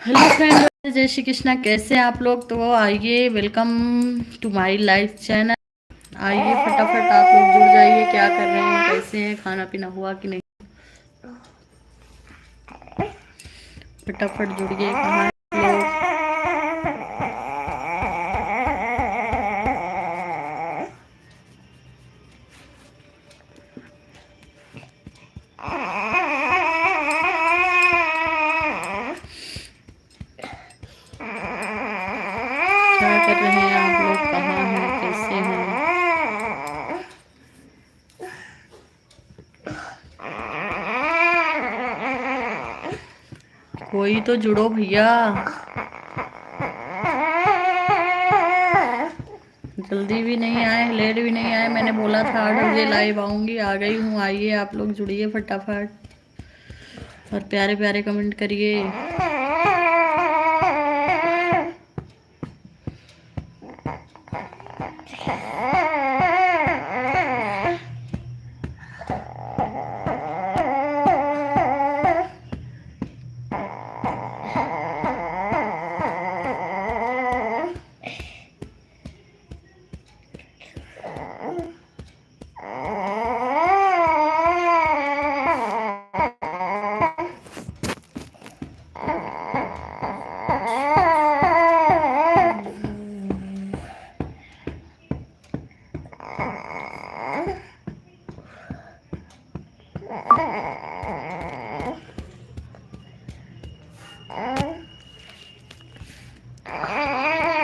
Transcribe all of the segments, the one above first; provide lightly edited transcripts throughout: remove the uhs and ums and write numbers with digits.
Hello friend, जय श्री कृष्णा। कैसे हैं आप लोग? तो आइए, welcome to my live channel. आइए फटाफट आप लोग जुड़ जाइए। क्या कर रहे हैं, कैसे हैं, खाना पीना हुआ कि नहीं? फटाफट जुड़िए। कहाँ हैं लोग? क्या कर रहे हैं आप लोग? कहाँ हैं, कैसे हैं? कोई तो जुड़ो भैया। जल्दी भी नहीं आए, लेट भी नहीं आए। मैंने बोला था 8 बजे लाइव आऊंगी, आ गई हूँ। आइए आप लोग जुड़िए फटाफट और प्यारे प्यारे कमेंट करिए।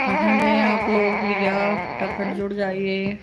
कहाँ गए आप लोग भैया? फटाफट जुड़ जाइए।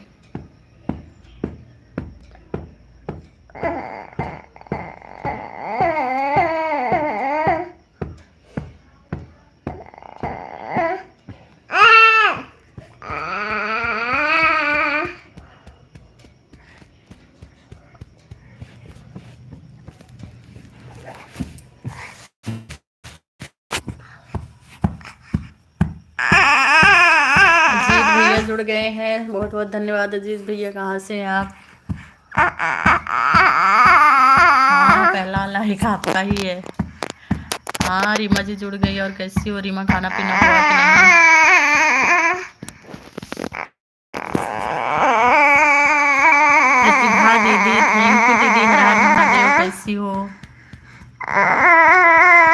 अजीत भैया जुड़ गए हैं, बहुत बहुत धन्यवाद अजीत भैया। कहाँ से हैं आप? हाँ, पहला लाइक आपका ही है। हाँ, रीमा जी जुड़ गई। और कैसी हो रीमा? खाना पीना हुआ कि नहीं? प्रतिभा दीदी, थैंक यू दीदी। हर हर महादेव। कैसी हो?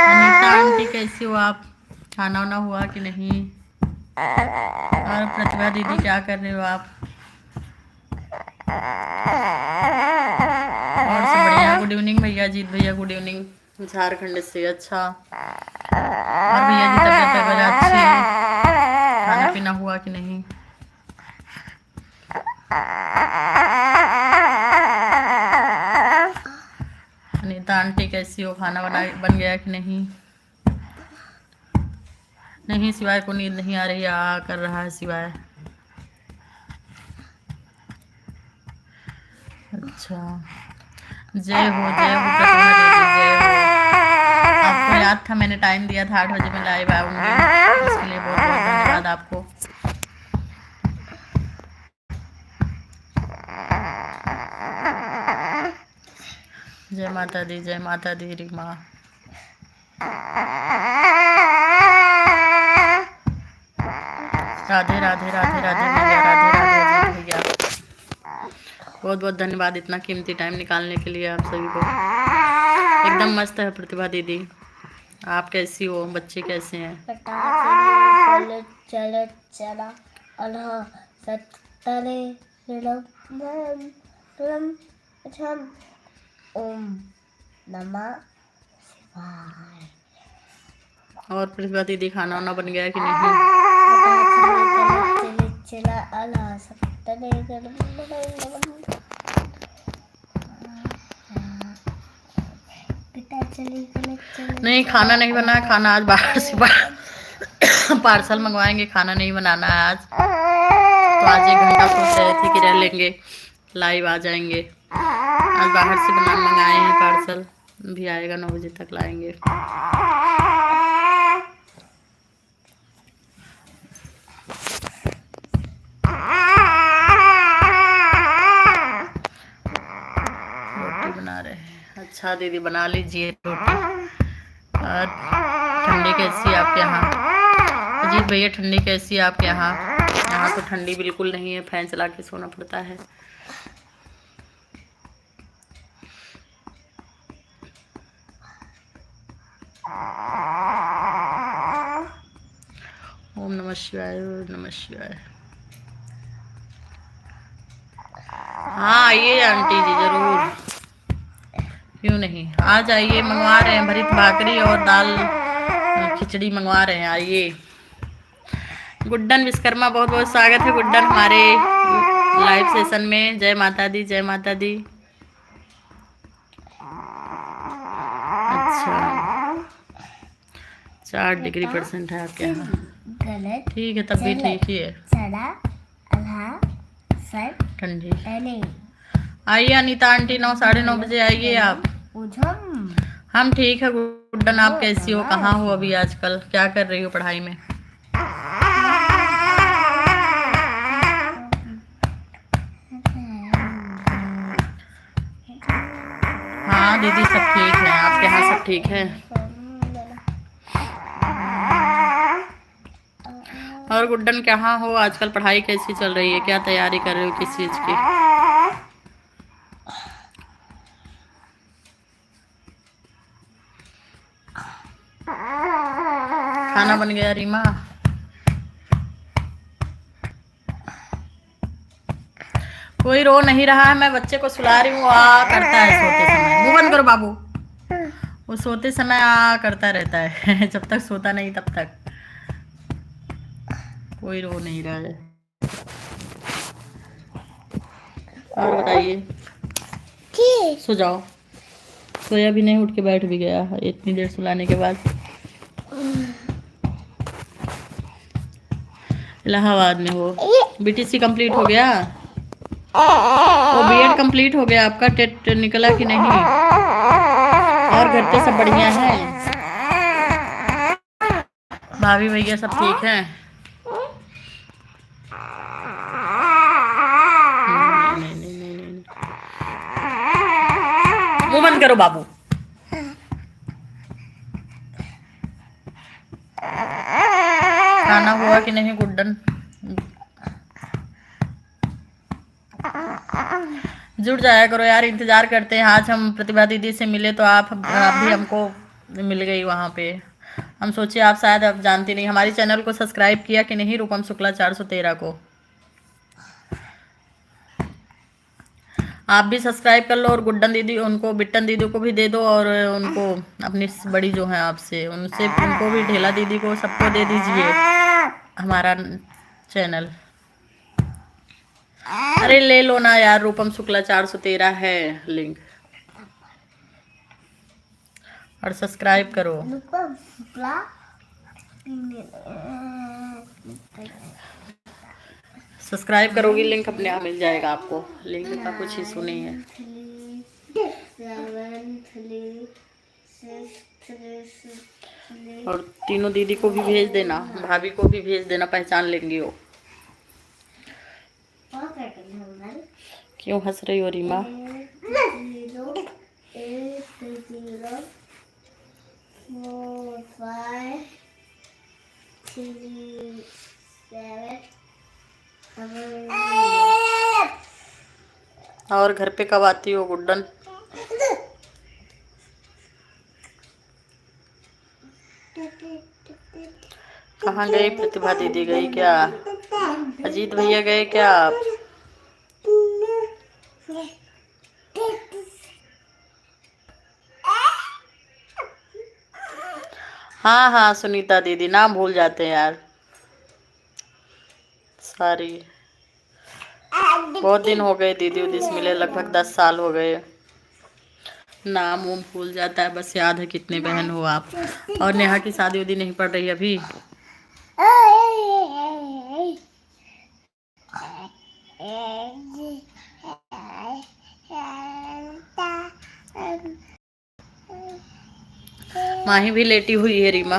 अनीता आंटी कैसी हो आप? खाना वाना हुआ कि नहीं? और प्रतिभा दीदी क्या कर रहे हो आप? और सब बढ़िया। गुड इवनिंग भैया। जीत भैया गुड इवनिंग झारखंड से। अच्छा, और भैया जी तबीयत वगैरह अच्छी है? खाना पीना हुआ कि नहीं? अनीता आंटी कैसी हो? खाना बन गया कि नहीं? नहीं, सिवाय को नींद नहीं आ रही। कर रहा है सिवाय। अच्छा, जय हो जय हो प्रतिभा दीदी, जय हो। आपको याद था, मैंने टाइम दिया था 8 बजे में लाइव आऊंगी। इसके लिए बहुत बहुत धन्यवाद आपको। जय माता दी, जय माता दी रीमा। राधे राधे राधे राधे भैया, राधे राधे अजीत भैया। बहुत बहुत धन्यवाद इतना कीमती टाइम निकालने के लिए आप सभी को। एकदम मस्त है प्रतिभा दीदी। आप कैसी हो? बच्चे कैसे हैं? ओम नमः शिवाय। और प्रतिभा दीदी खाना वाना बन गया कि नहीं? नहीं, खाना नहीं बना। खाना आज बाहर से पार्सल मंगवाएंगे। खाना नहीं बनाना है आज। तो आज 1 घंटा सोच रहे थे कि रह लेंगे, लाइव आ जाएंगे। आज बाहर से मंगाए हैं पार्सल, भी आएगा 9 बजे तक लाएंगे। रोटी बना रहे हैं। अच्छा दीदी, बना लीजिए रोटी। और ठंडी कैसी है आपके यहाँ? अजीत भैया ठंडी कैसी है आपके यहाँ? यहाँ तो ठंडी बिल्कुल नहीं है, फैन चला के सोना पड़ता है। ओम नमः शिवाय, ओम नमः शिवाय। हाँ आइए आंटी जी जरूर, क्यों नहीं, आ जाइए। मंगवा रहे हैं भरित भाकरी और दाल खिचड़ी मंगवा रहे हैं, आइए। गुड्डन विश्वकर्मा बहुत बहुत स्वागत है गुड्डन हमारे लाइव सेशन में। जय माता दी, जय माता दी। अच्छा 4 डिग्री % है आपके यहाँ, गलत ठीक है तब भी ठीक ही है। सड़ा आधा सर ठंडी नहीं आइए अनीता आंटी 9 साढ़े 9 बजे आइए आप। उधम हम ठीक है गुड्डन, आप कैसी हो, कहाँ हो अभी आजकल, क्या कर रही हो पढ़ाई में? हाँ दीदी सब ठीक है, आपके यहाँ सब ठीक है? और गुड्डन कहाँ हो आजकल, पढ़ाई कैसी चल रही है, क्या तैयारी कर रहे हो किस चीज़ की? खाना बन गया रीमा? कोई रो नहीं रहा है, मैं बच्चे को सुला रही हूँ, आ करता है सोते समय। मुंह बंद करो बाबू, वो सोते समय आ करता रहता है जब तक सोता नहीं तब तक। कोई रो नहीं रहा है। और बताइए, सो जाओ। सोया भी नहीं, उठ के बैठ भी गया इतनी देर सुलाने के बाद। इलाहाबाद में हो? बीटीसी कंप्लीट हो गया? वो बीएड कंप्लीट हो गया आपका? टेट निकला कि नहीं? और घर पे सब बढ़िया है? भाभी भैया सब ठीक हैं? नहीं। मुंह बंद करो बाबू। खाना हुआ कि नहीं गुड्डन? जुड़ जाया करो यार, इंतजार करते हैं। आज हम प्रतिभा दीदी से मिले तो आप भी हमको मिल गई वहाँ पे। हम सोचे आप शायद अब जानती नहीं। हमारी चैनल को सब्सक्राइब किया कि नहीं रूपम शुक्ला 413 को? आप भी सब्सक्राइब कर लो और गुड्डन दीदी उनको बिट्टन दीदी को भी दे दो, और उनको अपनी बड़ी जो है आपसे उनसे उनको भी, ढेला दीदी को, सबको दे दीजिए हमारा चैनल। अरे ले लो ना यार, रूपम शुक्ला 413 है लिंक, और सब्सक्राइब करो। सब्सक्राइब करोगी लिंक अपने आप मिल जाएगा आपको, लिंक का कुछ ही सुनी है। और तीनों दीदी को भी भेज देना, भाभी को भी भेज देना, पहचान लेंगी वो। क्यों हंस रही हो रीमा? और घर पे कब आती हो गुड्डन? कहाँ गई प्रतिभा दीदी? गई क्या? अजीत भैया गए क्या? आप हाँ सुनीता दीदी, नाम भूल जाते हैं यार, सॉरी। बहुत दिन हो गए दीदी उदी से मिले, लगभग 10 साल हो गए। नाम वो भूल जाता है, बस याद है कितने बहन हो आप। और नेहा की शादी उदी नहीं पड़ रही अभी? माही भी लेटी हुई है रीमा।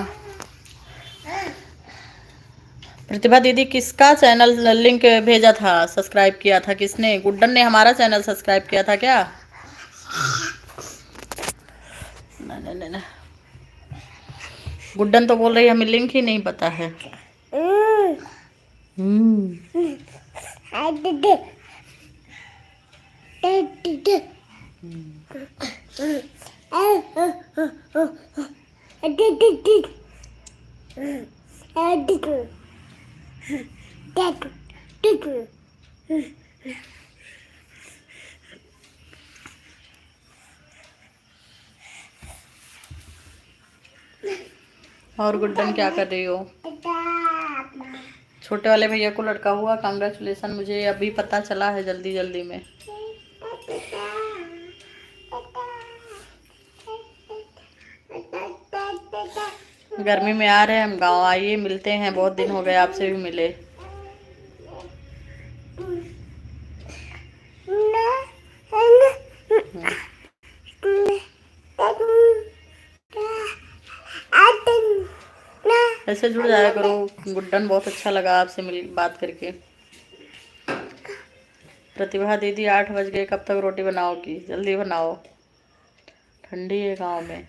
प्रतिभा दीदी किसका चैनल लिंक भेजा था, सब्सक्राइब किया था किसने? गुड्डन ने हमारा चैनल सब्सक्राइब किया था क्या? नहीं। गुड्डन तो बोल रही है हमें लिंक ही नहीं पता है। और गुड्डन क्या कर रही हो? छोटे वाले भैया को लड़का हुआ, कांग्रेचुलेसन। मुझे अभी पता चला है जल्दी जल्दी में। गर्मी में आ रहे हैं हम गांव, आइए मिलते हैं, बहुत दिन हो गए आपसे भी मिले। ऐसे जुड़ जाया करो। गुड्डन बहुत अच्छा लगा आपसे मिल बात करके। प्रतिभा दीदी 8 बज गए, कब तक रोटी बनाओगी? जल्दी बनाओ, ठंडी है गांव में।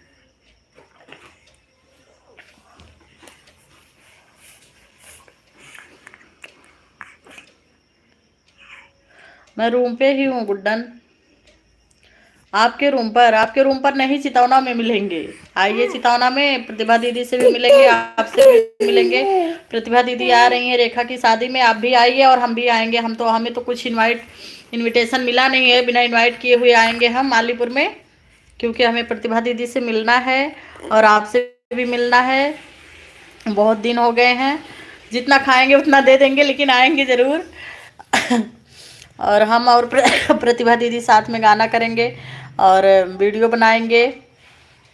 मैं रूम पे ही हूँ गुड्डन। आपके रूम पर नहीं, चितौना में मिलेंगे। आइए चितौना में, प्रतिभा दीदी से भी मिलेंगे, आपसे भी मिलेंगे। प्रतिभा दीदी आ रही हैं रेखा की शादी में, आप भी आइए और हम भी आएंगे। हमें तो कुछ इनविटेशन मिला नहीं है, बिना इनवाइट किए हुए आएंगे हम मालीपुर में, क्योंकि हमें प्रतिभा दीदी से मिलना है और आपसे भी मिलना है। बहुत दिन हो गए हैं, जितना खाएंगे उतना दे देंगे, लेकिन आएंगे ज़रूर। और हम और प्रतिभा दीदी साथ में गाना करेंगे और वीडियो बनाएंगे,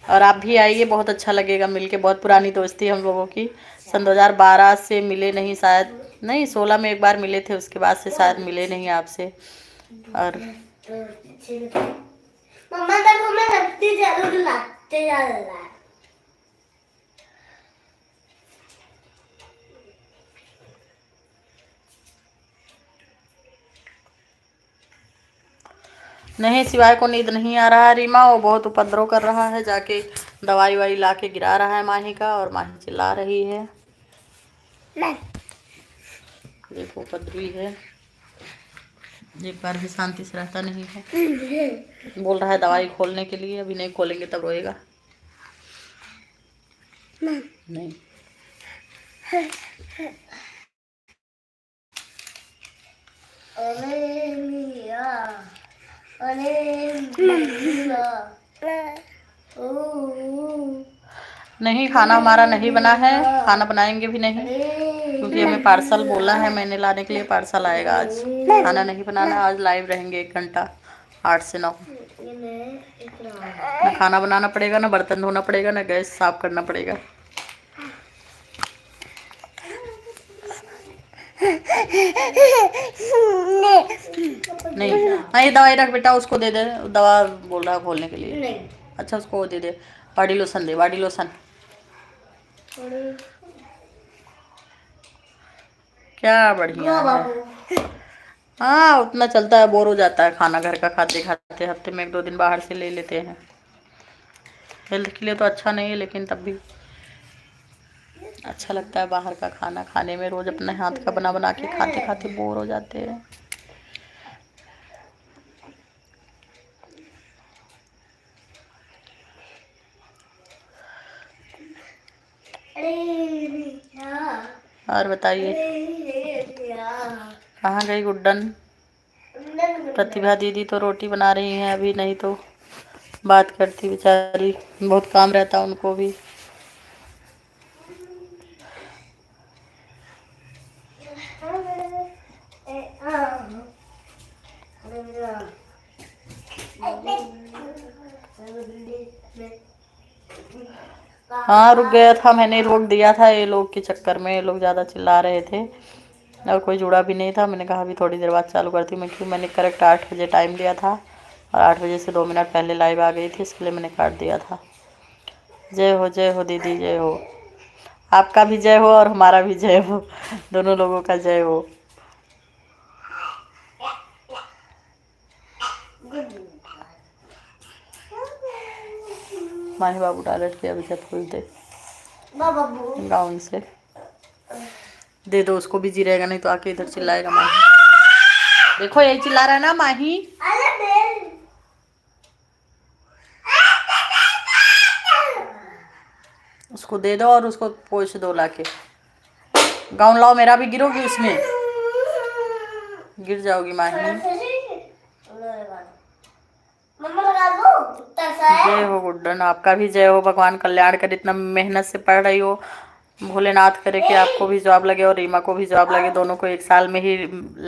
और आप भी आइए, बहुत अच्छा लगेगा मिलके। बहुत पुरानी दोस्ती हम लोगों की, सन 2012 से मिले नहीं, शायद नहीं 16 में एक बार मिले थे, उसके बाद से शायद मिले नहीं आपसे। और मम्मा तक हमें लगती जरूर लगते जा रहा है। नहीं, सिवाय को नींद नहीं आ रहा है रीमा, वो बहुत उपद्रव कर रहा है, जाके दवाई वाई ला के गिरा रहा है माही का, और माही चिल्ला रही है। देखो उपद्रवी है, एक बार भी शांति से रहता नहीं है। बोल रहा है दवाई खोलने के लिए, अभी नहीं खोलेंगे तब रोएगा। नहीं नहीं, खाना हमारा नहीं बना है, खाना बनाएंगे भी नहीं, क्योंकि हमें पार्सल बोला है, मैंने लाने के लिए पार्सल आएगा आज। खाना नहीं बनाना, आज लाइव रहेंगे 1 घंटा 8 से 9। ना खाना बनाना पड़ेगा, ना बर्तन धोना पड़ेगा, ना गैस साफ करना पड़ेगा। नहीं हाँ, ये दवाई रख बेटा, उसको दे दे, दवा बोल रहा है खोलने के लिए। अच्छा उसको वो दे दे, बॉडी लोशन दे, बॉडी लोशन। क्या बढ़िया है। हाँ उतना चलता है, बोर हो जाता है खाना घर का खाते खाते। हफ्ते में 1-2 दिन बाहर से ले लेते हैं। हेल्थ के लिए तो अच्छा नहीं है, लेकिन तब भी अच्छा लगता है बाहर का खाना खाने में। रोज अपने हाथ का बना बना के खाते खाते बोर हो जाते हैं। और बताइए, कहाँ गई गुड्डन? प्रतिभा दीदी तो रोटी बना रही हैं अभी, नहीं तो बात करती बेचारी, बहुत काम रहता उनको भी। हाँ रुक गया था, मैंने रोक दिया था, ये लोग के चक्कर में। ये लोग ज़्यादा चिल्ला रहे थे और कोई जुड़ा भी नहीं था। मैंने कहा अभी थोड़ी देर बाद चालू करती मैं, क्योंकि मैंने करेक्ट 8 बजे टाइम दिया था और 8 बजे से 2 मिनट पहले लाइव आ गई थी, इसलिए मैंने काट दिया था। जय हो दीदी, जय हो। आपका भी जय हो और हमारा भी जय हो, दोनों लोगों का जय हो। माही बाबू टॉयलेट पे अभी जब खुलते। बाबू गाउन से दे दो, उसको भी जी रहेगा, नहीं तो आके इधर चिल्लाएगा माही। देखो यही चिल्ला रहा है ना माही। अरे बेल उसको दे दो और उसको पोंछ दो लाके। गाउन लाओ, मेरा भी गिरोगी उसमें, गिर जाओगी माही। मम्मा लगा दो तैसा है। जय हो गुड्डन, आपका भी जय हो, भगवान कल्याण करे। इतना मेहनत से पढ़ रही हो, भोलेनाथ करे कि आपको भी जॉब लगे और रीमा को भी जॉब लगे, दोनों को एक साल में ही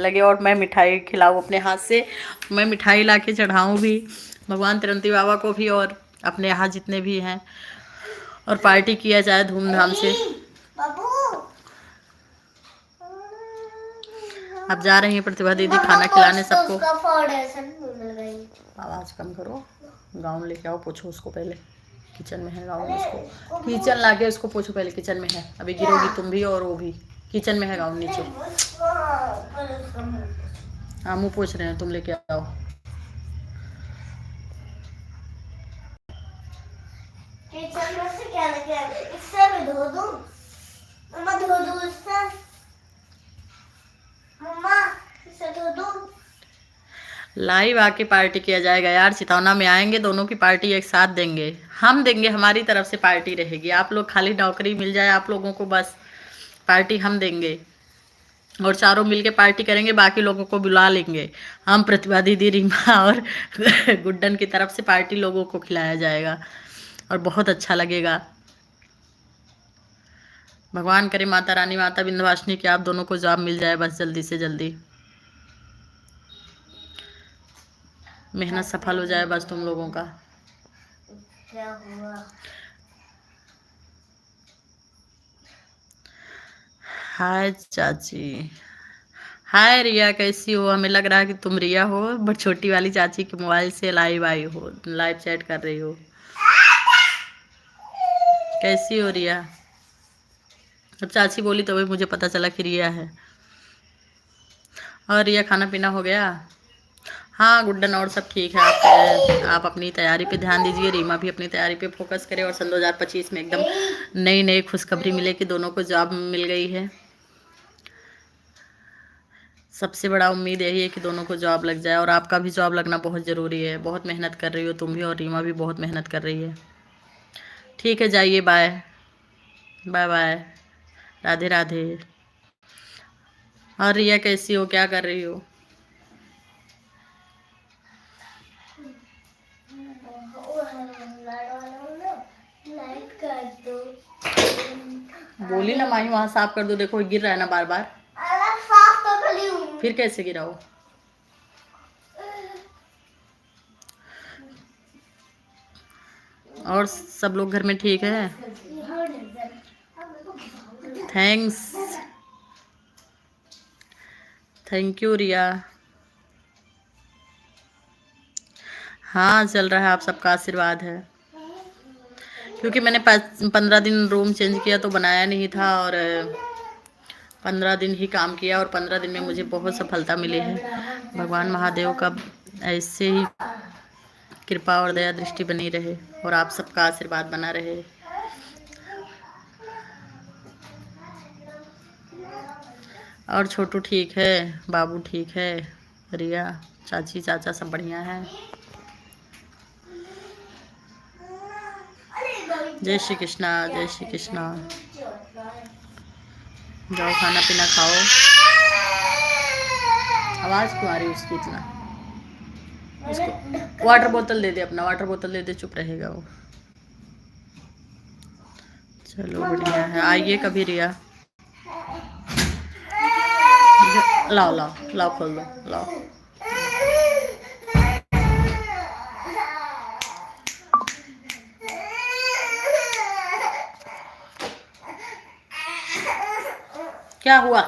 लगे। और मैं मिठाई खिलाऊँ अपने हाथ से, मैं मिठाई ला के चढ़ाऊँ भी भगवान तिरंती बाबा को भी और अपने यहाँ जितने भी हैं, और पार्टी किया जाए धूमधाम से। बाबू अब जा रही हैं प्रतिभा दीदी खाना खिलाने सबको। उसका फाउंडेशन भूल गई। आवाज़ कम करो, गाउन लेके आओ, पोछो उसको पहले। किचन में है गाउन, उसको किचन लाके उसको पोछो पहले, किचन में है। अभी गिरोगी तुम भी और वो भी। किचन में है गाउन नीचे। हाँ मुँह पोछ रहे हैं, तुम लेके आओ। किचन में से क्या लेके आए? इससे भी धो दूं? मम्मा धो दूं इससे? मम्मा इससे धो दूं? लाइव आके पार्टी किया जाएगा यार, चितौना में आएंगे, दोनों की पार्टी एक साथ देंगे। हम देंगे, हमारी तरफ से पार्टी रहेगी। आप लोग खाली नौकरी मिल जाए आप लोगों को, बस पार्टी हम देंगे और चारों मिलके पार्टी करेंगे, बाकी लोगों को बुला लेंगे हम। प्रतिभा दीदी, रीमा और गुड्डन की तरफ से पार्टी लोगों को खिलाया जाएगा और बहुत अच्छा लगेगा। भगवान करे माता रानी, माता विंध्यवासिनी की आप दोनों को जॉब मिल जाए बस जल्दी से जल्दी। मेहनत सफल हो जाए बस तुम लोगों का। क्या हुआ? हाय चाची, हाय रिया, कैसी हो? हमें लग रहा है कि तुम रिया हो, बट छोटी वाली चाची के मोबाइल से लाइव आई हो, लाइव चैट कर रही हो। कैसी हो रिया? अब चाची बोली तो भी मुझे पता चला कि रिया है। और रिया खाना पीना हो गया? हाँ गुड्डन और सब ठीक है। आप अपनी तैयारी पे ध्यान दीजिए, रीमा भी अपनी तैयारी पे फोकस करे और सन 2025 में एकदम नई नई खुशखबरी मिले कि दोनों को जॉब मिल गई है। सबसे बड़ा उम्मीद यही है कि दोनों को जॉब लग जाए, और आपका भी जॉब लगना बहुत ज़रूरी है। बहुत मेहनत कर रही हो तुम भी, और रीमा भी बहुत मेहनत कर रही है। ठीक है जाइए, bye bye bye, Radhe Radhe. और रिया कैसी हो, क्या कर रही हो? लाइट कर दो। बोली ना माही वहाँ साफ कर दो, देखो गिर रहा है ना बार बार। अरे साफ तो कर ली हूँ। फिर कैसे गिराओ? और सब लोग घर में ठीक है? थैंक्स, थैंक यू रिया। हाँ चल रहा है, आप सबका आशीर्वाद है। क्योंकि मैंने 15 दिन रूम चेंज किया तो बनाया नहीं था, और 15 दिन ही काम किया, और 15 दिन में मुझे बहुत सफलता मिली है। भगवान महादेव का ऐसे ही कृपा और दया दृष्टि बनी रहे, और आप सबका आशीर्वाद बना रहे। और छोटू ठीक है, बाबू ठीक है, रिया चाची चाचा सब बढ़िया है। जय श्री कृष्णा, जय श्री कृष्णा। जाओ खाना पीना खाओ। आवाज़ क्यों आ रही है उसकी इतना? उसको वाटर बोतल दे दे, अपना वाटर बोतल दे दे, चुप रहेगा वो। चलो बढ़िया है, आइए कभी रिया। लाओ लाओ लाओ, खोल दो, लाओ। क्या हुआ?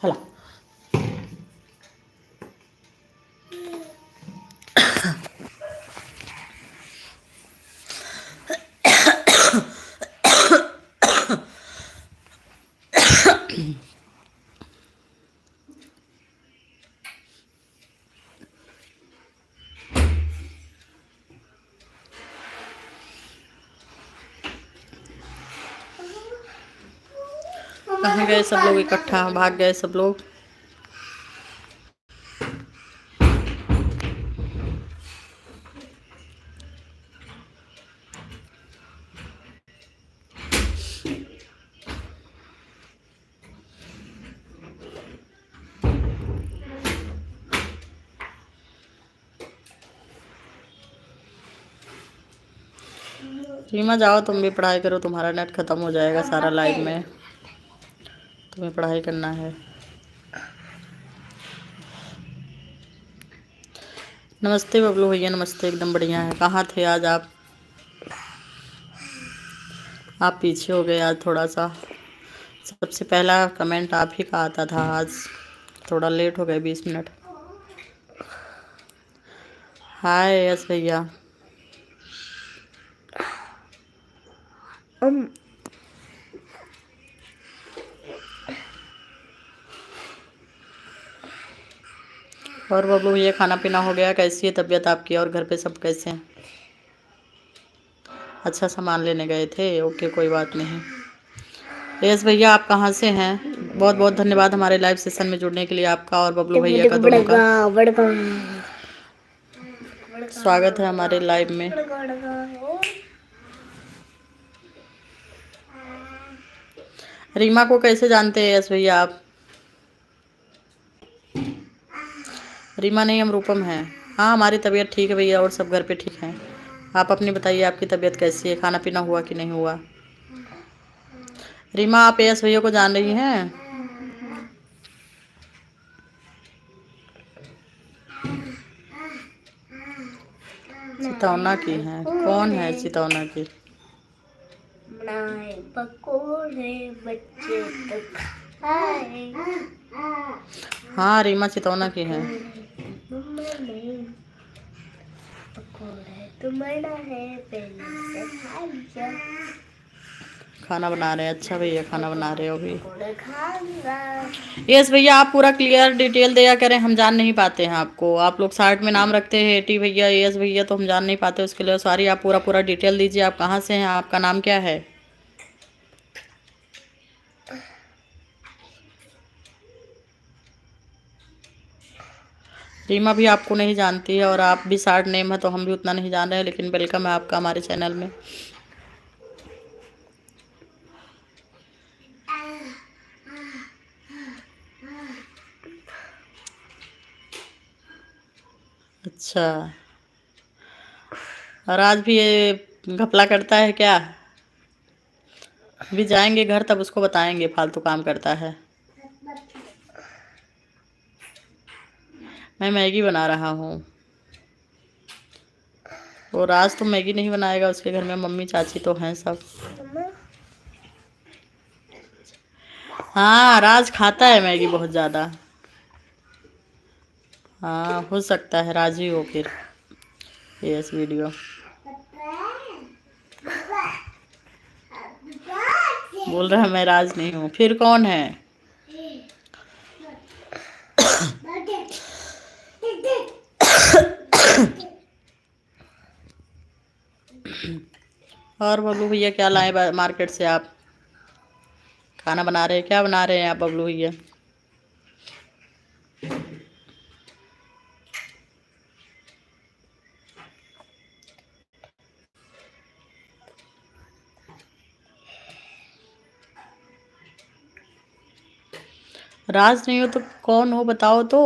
हला कहाँ गए सब लोग, इकट्ठा भाग गए सब लोग। रीमा जाओ, तुम भी पढ़ाई करो, तुम्हारा नेट खत्म हो जाएगा सारा लाइव में, तुम्हें पढ़ाई करना है। नमस्ते बबलू भैया, नमस्ते, एकदम बढ़िया है। कहाँ थे आज आप पीछे हो गए आज थोड़ा सा। सबसे पहला कमेंट आप ही का आता था, आज थोड़ा लेट हो गए 20 मिनट। हाय यस भैया। और बबलू भैया खाना पीना हो गया? कैसी है तबीयत आपकी और घर पे सब कैसे हैं? अच्छा सामान लेने गए थे, ओके कोई बात नहीं। यस भैया आप कहाँ से हैं? बहुत बहुत धन्यवाद हमारे लाइव सेशन में जुड़ने के लिए आपका और बबलू भैया का दोनों का स्वागत है हमारे लाइव में। रीमा को कैसे जानते हैं यस भैया आप? रीमा नहीं, हम रूपम हैं। हाँ हमारी तबीयत ठीक है भैया, और सब घर पे ठीक हैं। आप अपनी बताइए, आपकी तबीयत कैसी है? खाना पीना हुआ कि नहीं हुआ? रीमा आप यस भैया को जान रही हैं? चितौना की हैं? कौन है चितौना की? पकोड़े बच्चे तो खाए। हाँ रीमा चितौना की हैं। खाना बना रहे हैं? अच्छा भैया खाना बना रहे हो अभी? यस भैया आप पूरा क्लियर डिटेल दिया करें, हम जान नहीं पाते हैं आपको। आप लोग साइड में नाम रखते हैं एटी भैया, यस भैया, तो हम जान नहीं पाते, उसके लिए सॉरी। आप पूरा पूरा डिटेल दीजिए, आप कहाँ से हैं, आपका नाम क्या है? रीमा भी आपको नहीं जानती है और आप भी शार्ट नेम है, तो हम भी उतना नहीं जान रहे हैं, लेकिन वेलकम है आपका हमारे चैनल में। अच्छा, और आज भी ये घपला करता है क्या? अभी जाएंगे घर तब उसको बताएंगे, फालतू काम करता है। मैं मैगी बना रहा हूँ, और आज तो मैगी नहीं बनाएगा, उसके घर में मम्मी चाची तो हैं सब। हाँ राज खाता है मैगी बहुत ज़्यादा। हाँ हो सकता है राज ही हो फिर। यस वीडियो बोल रहा है मैं राज नहीं हूँ, फिर कौन है? और बबलू भैया क्या लाए मार्केट से आप? खाना बना रहे हैं? क्या बना रहे हैं आप बबलू भैया? राज नहीं हो तो कौन हो बताओ तो।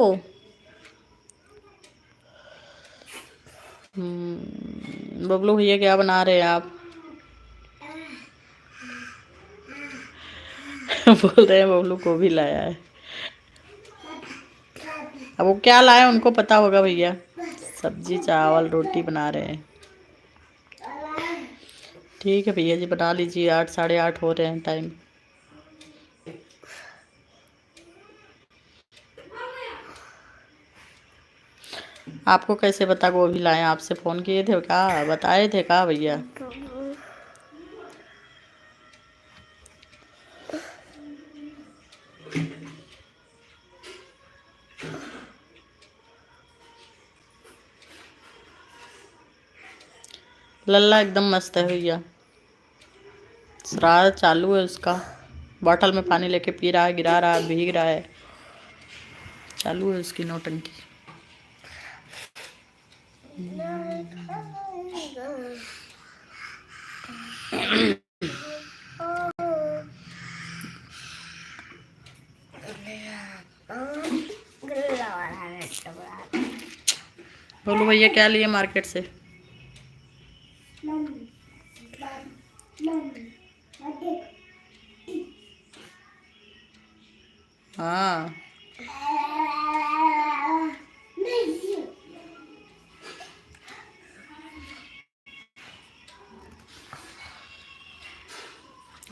बबलू भैया क्या बना रहे हैं आप? बोल रहे हैं बबलू को भी लाया है। अब वो क्या लाए उनको पता होगा भैया। सब्जी चावल रोटी बना रहे हैं। ठीक है भैया जी बना लीजिए, 8 साढ़े 8 हो रहे हैं टाइम। आपको कैसे बता गोभी लाए? आपसे फ़ोन किए थे क्या, बताए थे क्या भैया? लल्ला एकदम मस्त है भैया, श्राद्ध चालू है उसका। बॉटल में पानी लेके पी रहा है, गिरा रहा है, भीग रहा है। चालू है उसकी नौटंकी। बोलो भैया क्या लिए मार्केट से? हाँ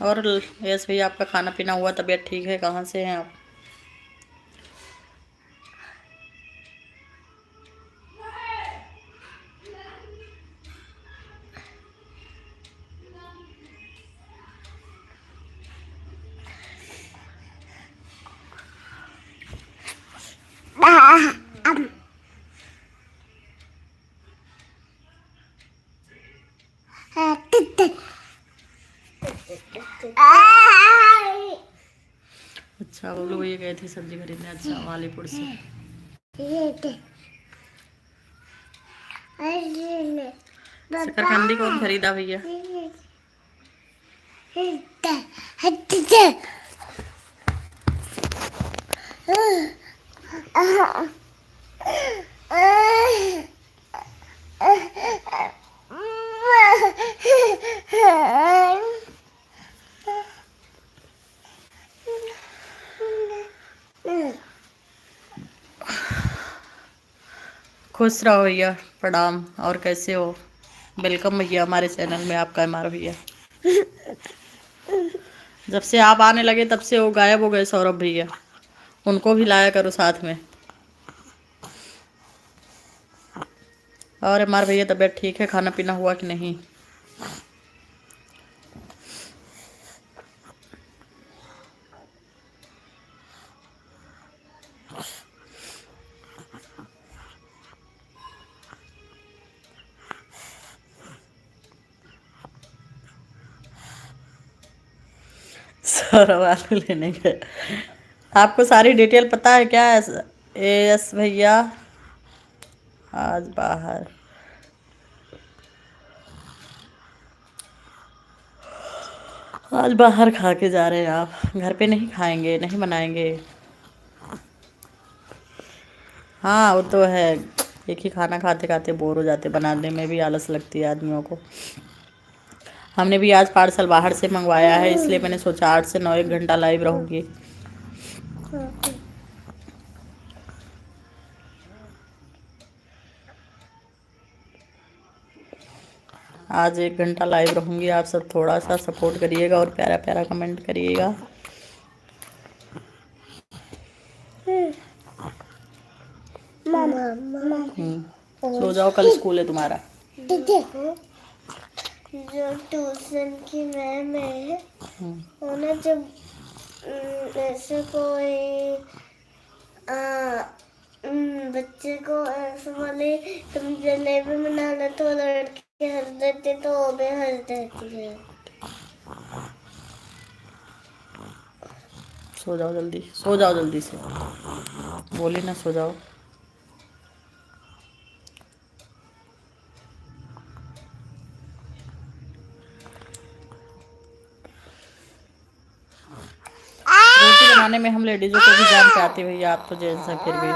और यस भैया, आपका खाना पीना हुआ, तबीयत ठीक है? कहाँ से हैं आप? अच्छा, बोलो भैया गए थे सब्जी खरीदने, अच्छा, वालीपुर से। शकरकंदी कौन खरीदा भैया? खुश रहो भैया, प्रणाम। और कैसे हो? वेलकम भैया हमारे चैनल में आपका, हमारा भैया। जब से आप आने लगे तब से वो गायब हो गए सौरभ भैया, उनको भी लाया करो साथ में। और हमारे भैया तबीयत ठीक है? खाना पीना हुआ कि नहीं? सौरभ आलू लेने गए। आपको सारी डिटेल पता है क्या? एस भैया आज बाहर, आज बाहर खा के जा रहे हैं आप? घर पे नहीं खाएंगे, नहीं बनाएंगे? हाँ वो तो है, एक ही खाना खाते खाते बोर हो जाते, बनाने में भी आलस लगती है आदमियों को। हमने भी आज पार्सल बाहर से मंगवाया है, इसलिए मैंने सोचा 8 से 9 एक घंटा लाइव रहूँगी। आज 1 घंटा लाइव रहूँगी, आप सब थोड़ा सा सपोर्ट करिएगा और प्यारा प्यारा कमेंट करिएगा। सो जाओ, कल स्कूल है तुम्हारा। जो ट्यूशन की मैम है वो ना, जब ऐसे कोई बच्चे को ऐसे बोले तुम जलेबी बना लो तो लड़के हंस देते, तो वो भी हंस देती है। सो जाओ जल्दी, सो जाओ जल्दी से, बोली ना सो जाओ। रोटी बनाने में हम लेडीजों को भी जान के आती भैया, आप तो जेंट्स हैं फिर भी।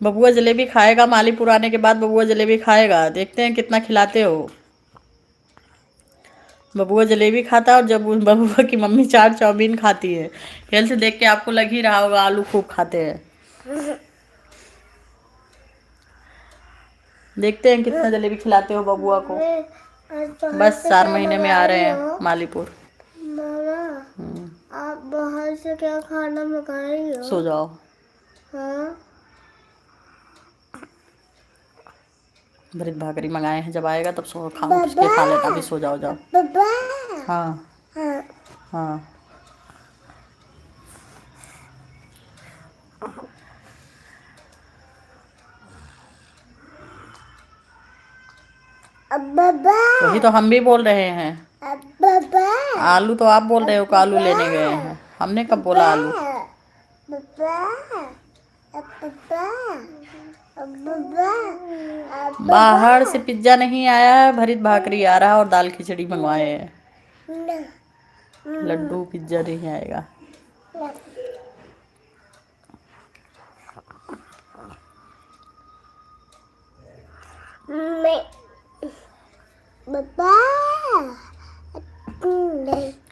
बबुआ जलेबी खाएगा, मालीपुर आने के बाद बबुआ जलेबी खाएगा, देखते हैं कितना खिलाते हो। बबुआ जलेबी खाता है और जब बबुआ की मम्मी चाट चाउमीन खाती है। हेल्थ देख के आपको लग ही रहा होगा, आलू खूब खाते हैं। देखते हैं कितना जलेबी खिलाते हो बबुआ को। बस 4 महीने में आ रहे हैं मालीपुर। आप बाहर से क्या खाना मंगाई हो? सो जाओ। हाँ? भरत भाकरी मंगाए हैं, जब आएगा तब सो खा के खा लेना, अभी सो जाओ जाओ। हाँ हाँ। वही तो हम भी बोल रहे हैं। आलू तो आप बोल रहे हो कि आलू लेने गए हैं, हमने कब बोला आलू। बाहर से पिज्जा नहीं आया है, भरित भाकरी आ रहा है और दाल खिचड़ी मंगवाए हैं। लड्डू पिज्जा नहीं आएगा।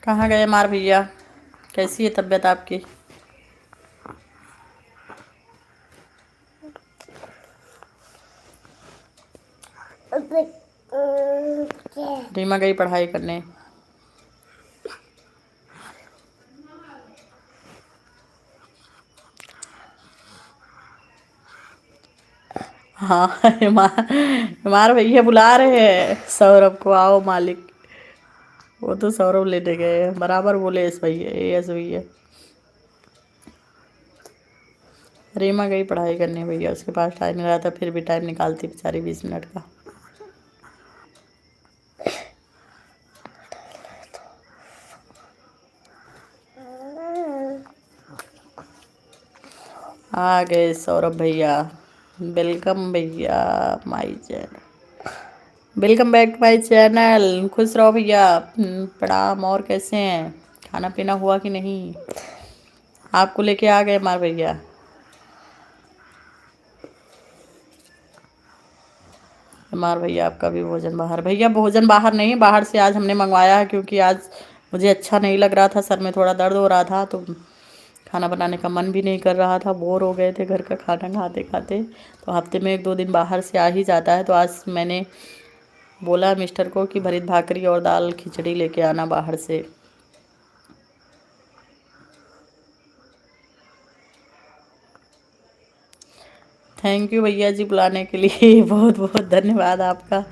कहाँ गए मार भैया, कैसी है तबीयत आपकी। रीमा गई पढ़ाई करने। हाँ मार भैया बुला रहे हैं सौरभ को, आओ मालिक। वो तो सौरभ लेने गए हैं, बराबर बोले एस भैया, एस भैया। रीमा गई पढ़ाई करने भैया, उसके पास टाइम नहीं रहा था, फिर भी टाइम निकालती बेचारी 20 मिनट का। आ गए सौरभ भैया। वेलकम भैया my channel, welcome back my channel. खुश रहो भैया, प्रणाम। और कैसे हैं, खाना पीना हुआ कि नहीं। आपको लेके आ गए मार भैया। मार भैया आपका भी भोजन बाहर। भैया भोजन बाहर नहीं, बाहर से आज हमने मंगवाया है, क्योंकि आज मुझे अच्छा नहीं लग रहा था, सर में थोड़ा दर्द हो रहा था, तो खाना बनाने का मन भी नहीं कर रहा था, बोर हो गए थे घर का खाना खाते खाते। तो हफ्ते में 1-2 दिन बाहर से आ ही जाता है। तो आज मैंने बोला मिस्टर को कि भरित भाकरी और दाल खिचड़ी लेके आना बाहर से। थैंक यू भैया जी बुलाने के लिए, बहुत बहुत धन्यवाद आपका।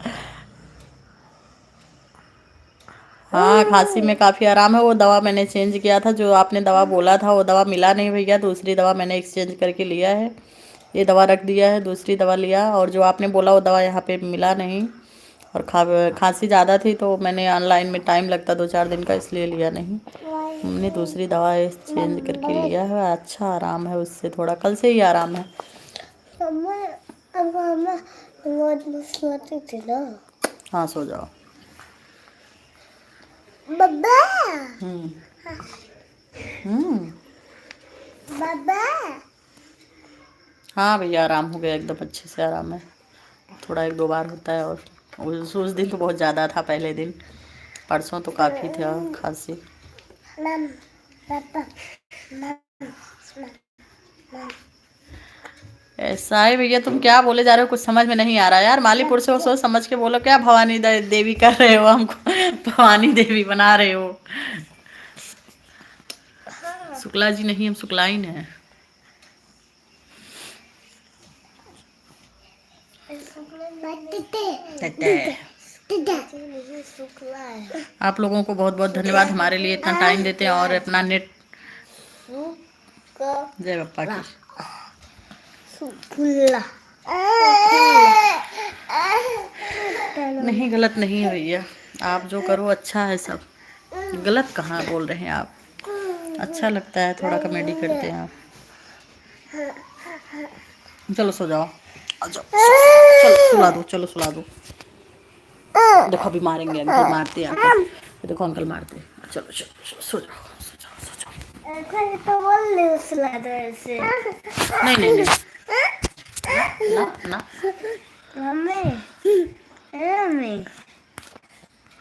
हाँ खांसी में काफ़ी आराम है। वो दवा मैंने चेंज किया था, जो आपने दवा बोला था वो दवा मिला नहीं भैया, दूसरी दवा मैंने एक्सचेंज करके लिया है। ये दवा रख दिया है, दूसरी दवा लिया, और जो आपने बोला वो दवा यहाँ पे मिला नहीं। और खांसी ज़्यादा थी तो मैंने ऑनलाइन में टाइम लगता 2-4 दिन का, इसलिए लिया नहीं। हमने दूसरी दवा चेंज करके लिया है, अच्छा आराम है उससे, थोड़ा कल से ही आराम है। हाँ सो जाओ। हाँ भैया आराम हो गया, एकदम अच्छे से आराम है। थोड़ा 1-2 बार होता है, और उस दिन तो बहुत ज़्यादा था, पहले दिन। परसों तो काफ़ी था खांसी। ऐसा है भैया, तुम क्या बोले जा रहे हो, कुछ समझ में नहीं आ रहा यार। मालीपुर से हो, सोच समझ के बोलो, क्या भवानी देवी कर रहे हो हमको, भवानी देवी बना रहे हो। शुक्ला जी नहीं, हम शुक्लाइन है। आप लोगों को बहुत बहुत धन्यवाद, हमारे लिए इतना टाइम देते हैं और अपना नेट। जय बप्पा की। नहीं गलत नहीं है भैया, आप जो करो अच्छा है सब, गलत कहाँ बोल रहे हैं आप। अच्छा लगता है, थोड़ा कॉमेडी करते हैं आप। चलो सो जाओ, चलो सुला दो, चलो सुला दो। देखो अभी मारेंगे, अंकल मारते हैं, अंकल देखो अंकल मारते हैं। चलो चलो सो जाओ, सो जाओ, सो जाओ। तो बोल रही हूँ सुला दो ऐसे। नहीं नहीं नहीं ना ना।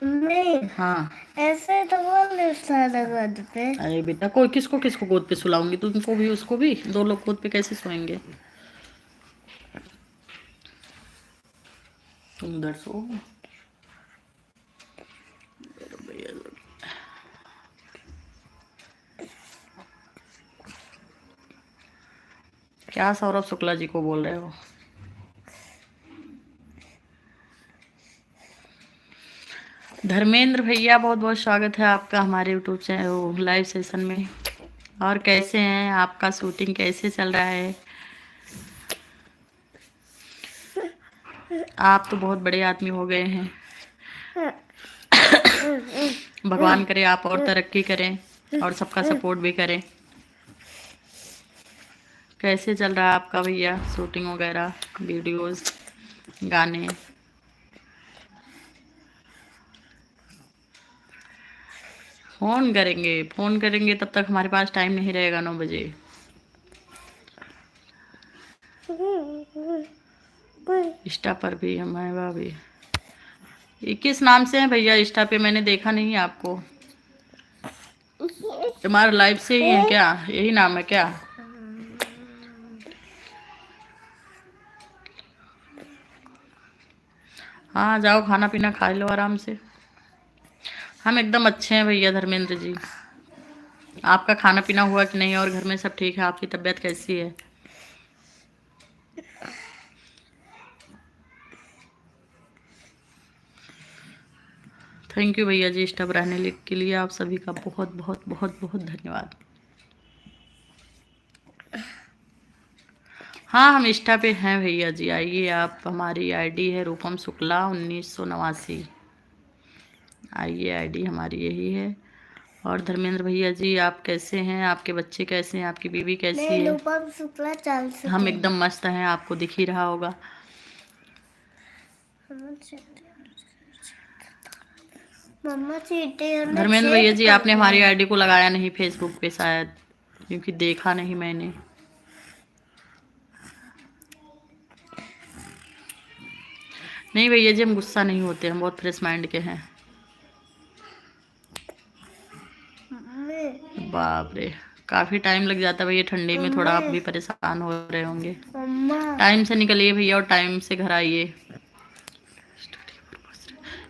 मम्मी हाँ ऐसे तो बोल रही हूँ सुला दो गोद पे। अरे बेटा, कोई किसको किसको गोद पे सुलाऊंगी, तुमको भी उसको भी, 2 लोग गोद पे कैसे सोएंगे। तुम उधर सो। क्या सौरभ शुक्ला जी को बोल रहे हो। धर्मेंद्र भैया बहुत बहुत स्वागत है आपका हमारे यूट्यूब चैनल लाइव सेशन में। और कैसे हैं, आपका शूटिंग कैसे चल रहा है। आप तो बहुत बड़े आदमी हो गए हैं। भगवान करे आप और तरक्की करें और सबका सपोर्ट भी करें। कैसे चल रहा है आपका भैया शूटिंग वगैरह, वीडियोस, गाने? फ़ोन करेंगे तब तक हमारे पास टाइम नहीं रहेगा 9 बजे। इंस्टा पर भी हमारे भी। ये किस नाम से है भैया इंस्टा पे? मैंने देखा नहीं है आपको। हमारा लाइव से ही है क्या? यही नाम है क्या? हाँ जाओ खाना पीना खा लो आराम से। हम एकदम अच्छे हैं भैया धर्मेंद्र जी। आपका खाना पीना हुआ कि नहीं और घर में सब ठीक है? आपकी तबीयत कैसी है? थैंक यू भैया जी स्टब रहने के लिए। आप सभी का बहुत बहुत बहुत बहुत धन्यवाद। हाँ हम इंस्टा पे हैं भैया जी, आइए आप। हमारी आईडी है रूपम शुक्ला 1989। आइए आईडी हमारी यही है। और धर्मेंद्र भैया जी आप कैसे हैं? आपके बच्चे कैसे हैं? आपकी बीवी कैसी है? रूपम शुक्ला 400। हम एकदम मस्त हैं, आपको दिख ही रहा होगा। मम्मा चीटे धर्मेंद्र भैया जी आपने हमारी आईडी को लगाया नहीं फेसबुक पे शायद, क्योंकि देखा नहीं मैंने। नहीं भैया जी हम गुस्सा नहीं होते, हम बहुत फ्रेश माइंड के हैं। बाप रे काफ़ी टाइम लग जाता है भैया ठंडी में, थोड़ा आप भी परेशान हो रहे होंगे। टाइम से निकलिए भैया और टाइम से घर आइए।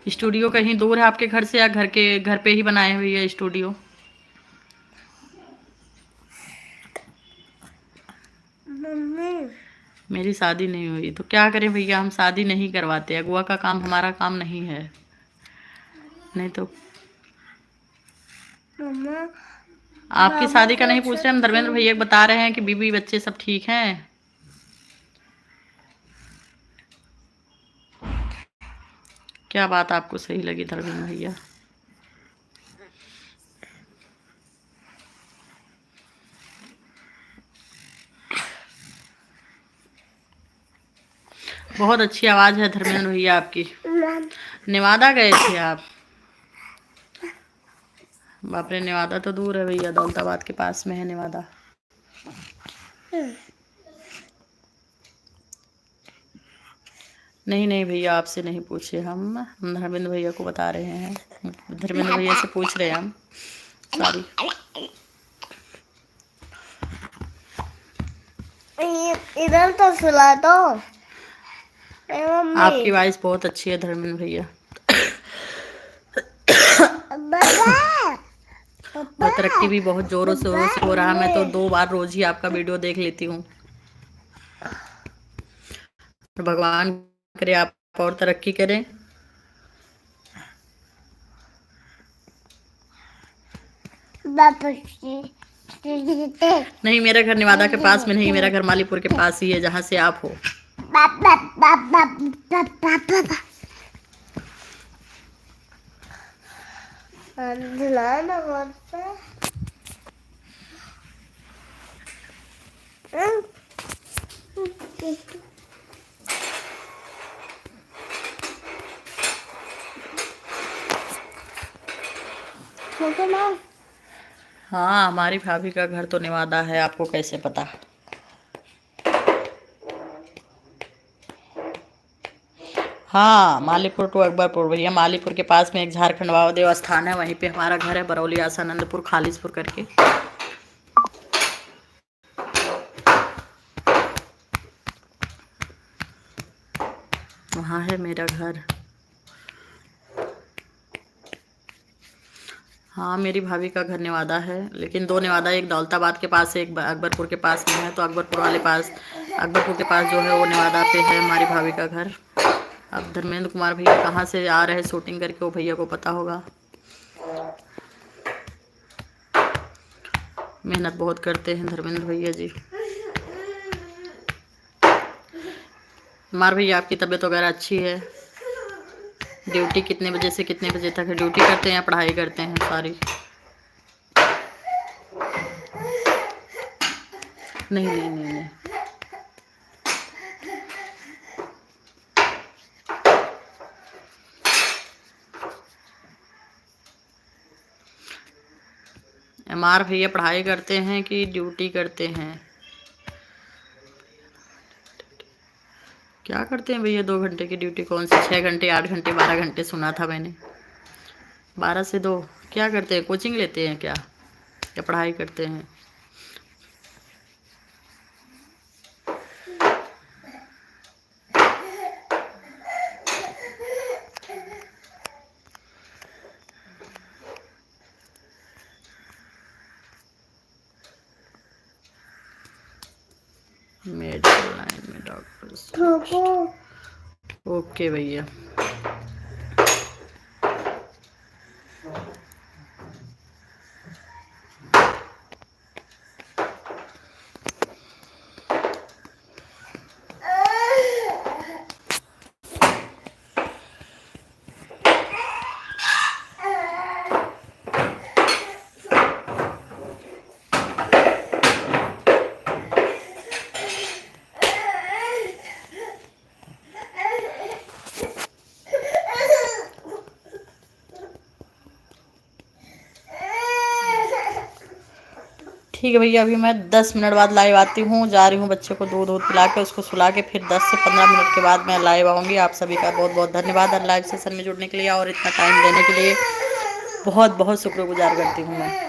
स्टूडियो कहीं दूर है आपके घर से या घर पे ही बनाए हैं भैया स्टूडियो? मेरी शादी नहीं हुई तो क्या करें भैया, हम शादी नहीं करवाते। अगुआ का काम हमारा काम नहीं है। नहीं तो आपकी शादी का नहीं पूछ रहे हम, धर्मेंद्र भैया बता रहे हैं कि बीवी बच्चे सब ठीक हैं। क्या बात आपको सही लगी धर्मेंद्र भैया? बहुत अच्छी आवाज़ है धर्मेंद्र भैया आपकी। नेवादा गए थे आप? बाप रे नेवादा तो दूर है भैया, दौलताबाद के पास में है नेवादा। नहीं नहीं भैया आपसे नहीं पूछे हम धर्मेंद्र भैया को बता रहे हैं। धर्मेंद्र भैया से पूछ रहे हैं हम। सॉरी। इधर तो सुला दो। आपकी वॉइस बहुत अच्छी है धर्मेंद्र भैया। और तरक्की भी बहुत जोरों शोरों से हो रहा है। मैं तो 2 बार रोज ही आपका वीडियो देख लेती हूँ। भगवान करे आप और तरक्की करें। नहीं मेरा घर नेवादा के पास में नहीं, मेरा घर मालीपुर के पास ही है जहाँ से आप हो। हाँ हमारी भाभी का घर तो नेवादा है, आपको कैसे पता? हाँ मालीपुर टू अकबरपुर भैया, मालीपुर के पास में एक झारखंड बाबा देव स्थान है, वहीं पे हमारा घर है। बरौली आसानंदपुर खालिसपुर करके वहाँ है मेरा घर। हाँ मेरी भाभी का घर नेवादा है, लेकिन 2 नेवादा, एक दौलताबाद के पास है, एक अकबरपुर के पास में है। तो अकबरपुर के पास जो है वो नेवादा पे है हमारी भाभी का घर। अब धर्मेंद्र कुमार भैया कहाँ से आ रहे हैं शूटिंग करके, वो भैया को पता होगा। मेहनत बहुत करते हैं धर्मेंद्र भैया जी। मार भैया आपकी तबीयत वगैरह अच्छी है? ड्यूटी कितने बजे से कितने बजे तक है? ड्यूटी करते हैं या पढ़ाई करते हैं? सॉरी, नहीं नहीं नहीं नहीं। एमआर भैया पढ़ाई करते हैं कि ड्यूटी करते हैं? क्या करते हैं भैया? 2 घंटे की ड्यूटी कौन सी? 6 घंटे, 8 घंटे, 12 घंटे सुना था मैंने। 12 से 2 क्या करते हैं? कोचिंग लेते हैं क्या या पढ़ाई करते हैं? मेडिकल लाइन में डॉक्टर। ओके भैया। ठीक है भैया, अभी मैं 10 मिनट बाद लाइव आती हूँ। जा रही हूँ बच्चे को दूध पिला के, उसको सुला के, फिर 10 से 15 मिनट के बाद मैं लाइव आऊँगी। आप सभी का बहुत बहुत धन्यवाद लाइव सेशन में जुड़ने के लिए और इतना टाइम देने के लिए। बहुत बहुत शुक्रगुजार करती हूँ मैं।